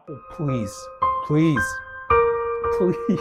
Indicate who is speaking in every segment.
Speaker 1: Apple, please, please, please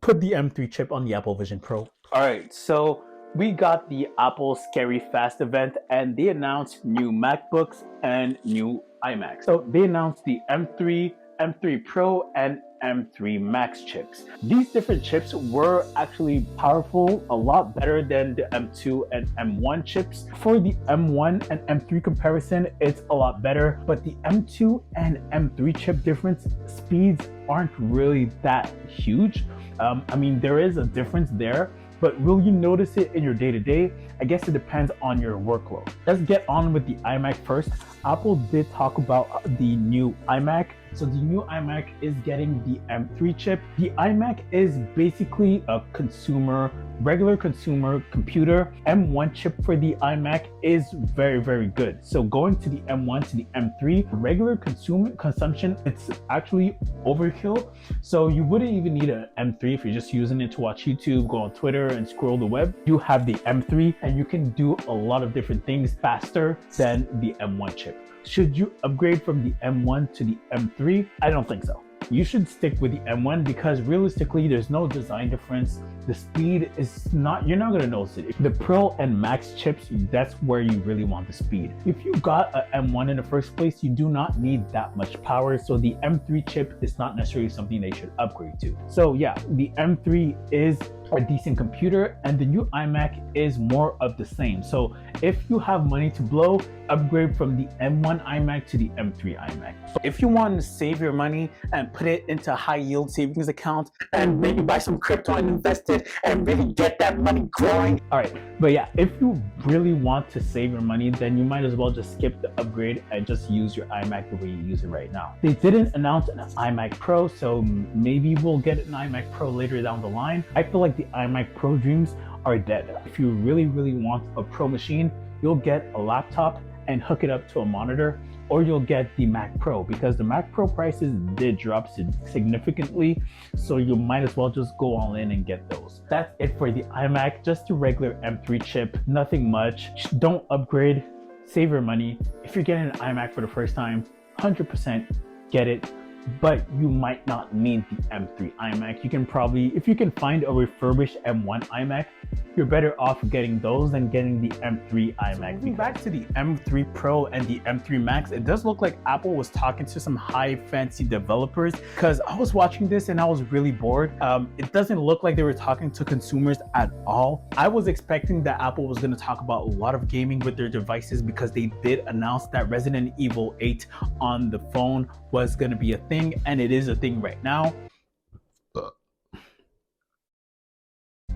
Speaker 1: put the M3 chip on the Apple Vision Pro. All right, so we got the Apple Scary Fast event and they announced new MacBooks and new iMacs. So they announced the M3, M3 Pro, and M3 Max chips. These different chips were actually powerful, a lot better than the M2 and M1 chips. For the M1 and M3 comparison, it's a lot better, but the M2 and M3 chip difference speeds aren't really that huge. I mean, there is a difference there, but will you notice it in your day-to-day? I guess it depends on your workload. Let's get on with the iMac first. Apple did talk about the new iMac. So the new iMac is getting the M3 chip. The iMac is basically a regular consumer computer. M1 chip for the iMac is very, very good. So going to the M1 to the M3, regular consumption, it's actually overkill. So you wouldn't even need an M3 if you're just using it to watch YouTube, go on Twitter and scroll the web. You have the M3 and you can do a lot of different things faster than the M1 chip. Should you upgrade from the M1 to the M3? I don't think so. You should stick with the M1 because realistically, there's no design difference. The speed is you're not gonna notice it. The Pro and Max chips, that's where you really want the speed. If you got an M1 in the first place, you do not need that much power. So the M3 chip is not necessarily something they should upgrade to. So yeah, the M3 is a decent computer and the new iMac is more of the same. So if you have money to blow, upgrade from the M1 iMac to the M3 iMac. If you want to save your money and put it into a high yield savings account and maybe buy some crypto and invest it and really get that money growing. All right, but yeah, if you really want to save your money, then you might as well just skip the upgrade and just use your iMac the way you use it right now. They didn't announce an iMac Pro, so maybe we'll get an iMac Pro later down the line. I feel like the iMac Pro dreams are dead. If you really, really want a Pro machine, you'll get a laptop and hook it up to a monitor, or you'll get the Mac Pro because the Mac Pro prices did drop significantly. So you might as well just go all in and get those. That's it for the iMac, just a regular M3 chip, nothing much. Don't upgrade, save your money. If you're getting an iMac for the first time, 100% get it. But you might not need the M3 iMac. You can probably, if you can find a refurbished M1 iMac, you're better off getting those than getting the M3 iMac. Moving back to the M3 Pro and the M3 Max, it does look like Apple was talking to some high fancy developers because I was watching this and I was really bored. It doesn't look like they were talking to consumers at all. I was expecting that Apple was going to talk about a lot of gaming with their devices because they did announce that Resident Evil 8 on the phone was going to be a thing, and it is a thing right now.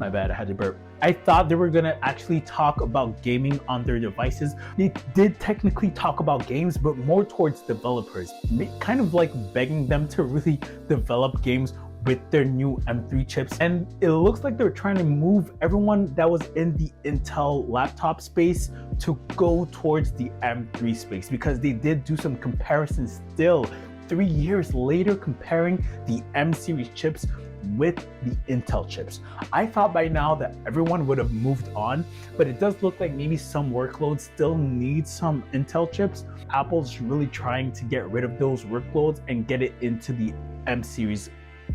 Speaker 1: My bad, I had to burp. I thought they were gonna actually talk about gaming on their devices. They did technically talk about games, but more towards developers, kind of like begging them to really develop games with their new M3 chips. And it looks like they're trying to move everyone that was in the Intel laptop space to go towards the M3 space because they did do some comparisons still 3 years later comparing the M series chips with the Intel chips. I thought by now that everyone would have moved on, but it does look like maybe some workloads still need some Intel chips. Apple's really trying to get rid of those workloads and get it into the M series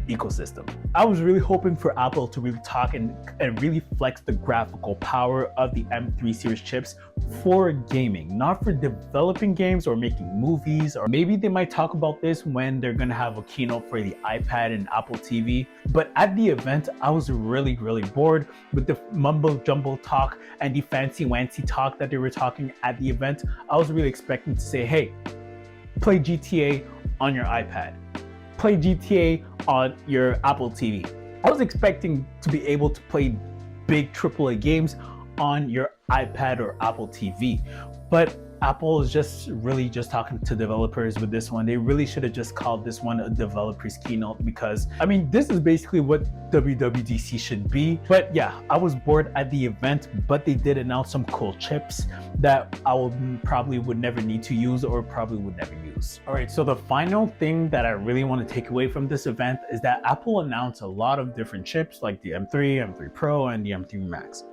Speaker 1: ecosystem. I was really hoping for Apple to really talk and really flex the graphical power of the M3 series chips for gaming, not for developing games or making movies, or maybe they might talk about this when they're gonna have a keynote for the iPad and Apple TV. But at the event, I was really bored with the mumbo jumbo talk and the fancy wancy talk that they were talking at the event. I was really expecting to say, hey, play GTA on your iPad. Play GTA on your Apple TV. I was expecting to be able to play big AAA games on your iPad or Apple TV, but Apple is just really talking to developers with this one. They really should have just called this one a developer's keynote because, I mean, this is basically what WWDC should be. But yeah, I was bored at the event, but they did announce some cool chips that I probably would never need to use or probably would never use. All right, so the final thing that I really want to take away from this event is that Apple announced a lot of different chips like the M3, M3 Pro, and the M3 Max.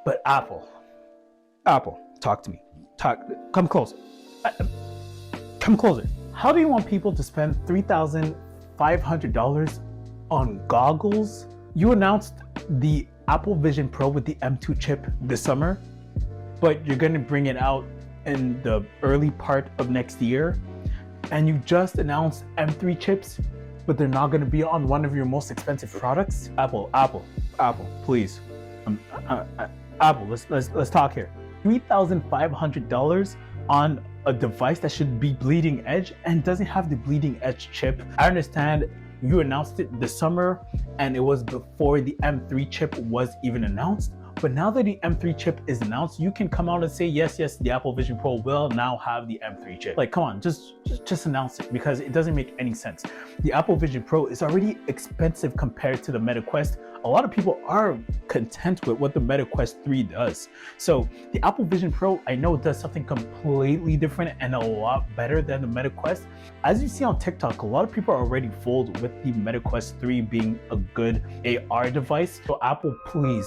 Speaker 1: But Apple, talk to me. Come closer. Come closer. How do you want people to spend $3,500 on goggles? You announced the Apple Vision Pro with the M2 chip this summer, but you're going to bring it out in the early part of next year. And you just announced M3 chips, but they're not going to be on one of your most expensive products. Apple, please. Apple, let's talk here. $3,500 on a device that should be bleeding edge and doesn't have the bleeding edge chip. I understand you announced it this summer and it was before the M3 chip was even announced. But now that the M3 chip is announced, you can come out and say, yes, the Apple Vision Pro will now have the M3 chip. Like, come on, just announce it, because it doesn't make any sense. The Apple Vision Pro is already expensive compared to the Meta Quest. A lot of people are content with what the Meta Quest 3 does. So the Apple Vision Pro, I know, does something completely different and a lot better than the Meta Quest. As you see on TikTok, a lot of people are already fooled with the Meta Quest 3 being a good AR device. So Apple, please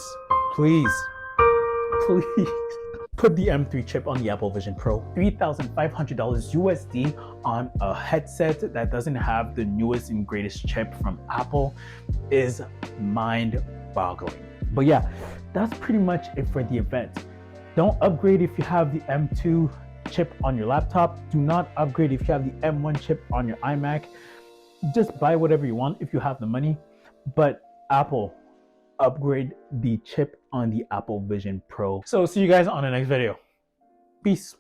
Speaker 1: put the M3 chip on the Apple Vision Pro. $3,500 USD on a headset that doesn't have the newest and greatest chip from Apple is mind-boggling. But yeah, that's pretty much it for the event. Don't upgrade if you have the M2 chip on your laptop. Do not upgrade if you have the M1 chip on your iMac. Just buy whatever you want if you have the money. But Apple, upgrade the chip on the Apple Vision Pro. So see you guys on the next video. Peace.